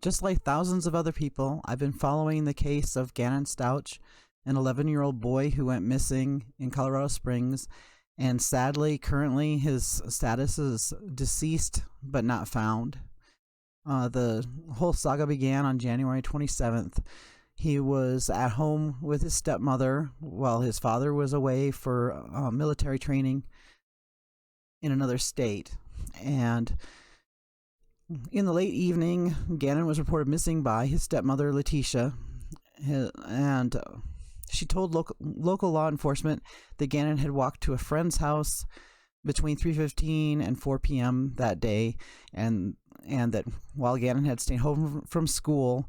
just like thousands of other people, I've been following the case of Gannon Stauch, an 11-year-old boy who went missing in Colorado Springs, and sadly, currently, his status is deceased but not found. The whole saga began on January 27th. He was at home with his stepmother while his father was away for military training in another state. And in the late evening, Gannon was reported missing by his stepmother, Letecia, and she told local law enforcement that Gannon had walked to a friend's house between 3:15 and 4 p.m. that day, and that while Gannon had stayed home from school,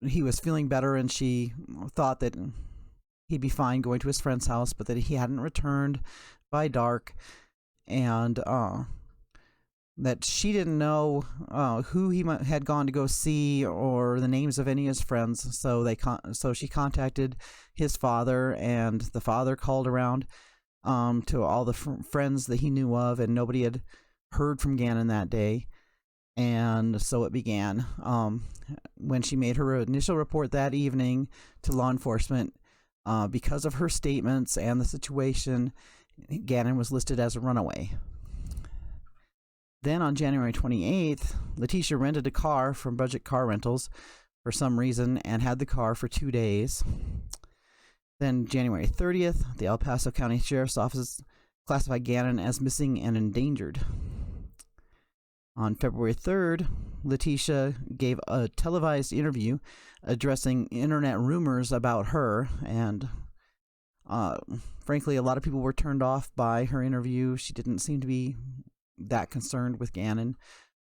he was feeling better, and she thought that he'd be fine going to his friend's house, but that he hadn't returned by dark, and that she didn't know who he had gone to go see or the names of any of his friends. So she contacted his father, and the father called around to all the friends that he knew of, and nobody had heard from Gannon that day. And so it began. When she made her initial report that evening to law enforcement, because of her statements and the situation, Gannon was listed as a runaway. Then on January 28th, Letecia rented a car from Budget Car Rentals for some reason and had the car for 2 days. Then January 30th, the El Paso County Sheriff's Office classified Gannon as missing and endangered. On February 3rd, Letecia gave a televised interview addressing internet rumors about her, and frankly, a lot of people were turned off by her interview. She didn't seem to be that concerned with Gannon,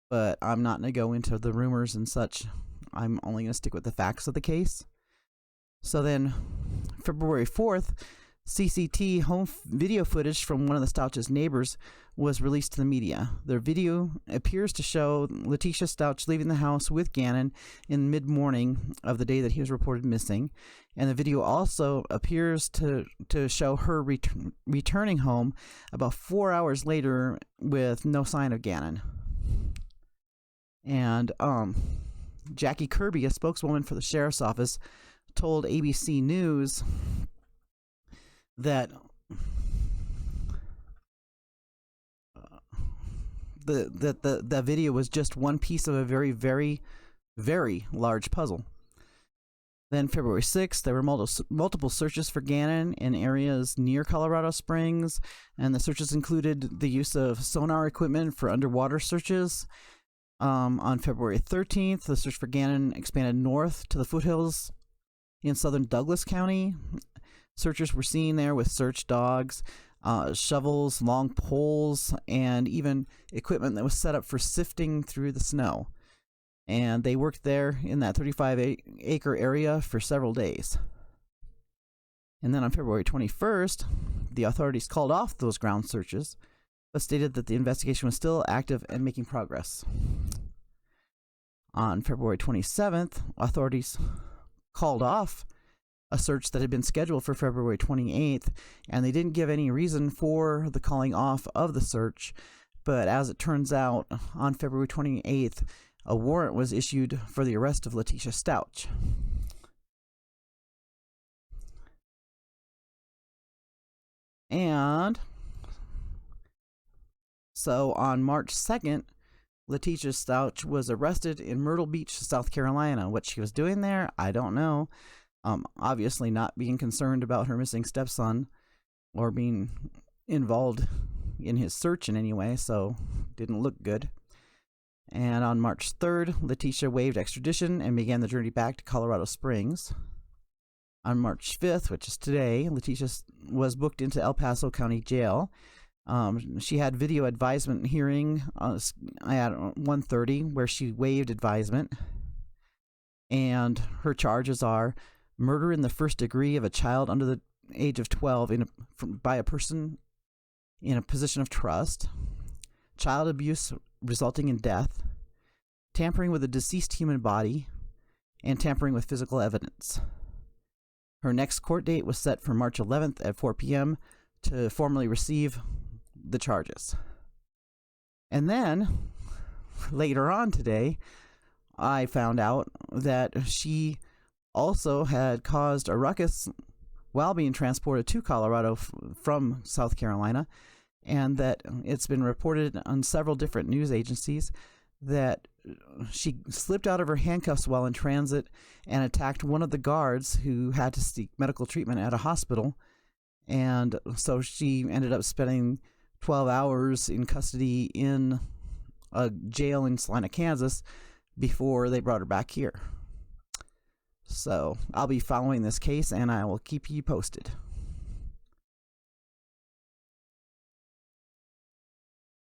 but I'm not going to go into the rumors and such. I'm only going to stick with the facts of the case. So then, February 4th, CCT home video footage from one of the Stauch's neighbors was released to the media. The video appears to show Letecia Stauch leaving the house with Gannon in mid-morning of the day that he was reported missing, and the video also appears to show her returning home about 4 hours later with no sign of Gannon. And Jackie Kirby, a spokeswoman for the sheriff's office, told ABC News that the video was just one piece of a very, very, very large puzzle. Then February 6th, there were multiple searches for Gannon in areas near Colorado Springs, and the searches included the use of sonar equipment for underwater searches. On February 13th, the search for Gannon expanded north to the foothills in southern Douglas County. Searchers were seen there with search dogs, shovels, long poles, and even equipment that was set up for sifting through the snow. And they worked there in that 35-acre area for several days. And then on February 21st, the authorities called off those ground searches, but stated that the investigation was still active and making progress. On February 27th, authorities called off a search that had been scheduled for February 28th, and they didn't give any reason for the calling off of the search. But as it turns out, on February 28th, a warrant was issued for the arrest of Letecia Stauch. And so on March 2nd, Letecia Stauch was arrested in Myrtle Beach, South Carolina. What she was doing there, I don't know. Obviously not being concerned about her missing stepson or being involved in his search in any way, so didn't look good. And on March 3rd, Letecia waived extradition and began the journey back to Colorado Springs. On March 5th, which is today, Letecia was booked into El Paso County Jail. She had video advisement hearing at 1:30 where she waived advisement. And her charges are murder in the first degree of a child under the age of 12 by a person in a position of trust, child abuse resulting in death, tampering with a deceased human body, and tampering with physical evidence. Her next court date was set for March 11th at 4 p.m. to formally receive the charges. And then, later on today, I found out that she also had caused a ruckus while being transported to Colorado from South Carolina, and that it's been reported on several different news agencies that she slipped out of her handcuffs while in transit and attacked one of the guards who had to seek medical treatment at a hospital. And so she ended up spending 12 hours in custody in a jail in Salina, Kansas, before they brought her back here. So I'll be following this case, and I will keep you posted.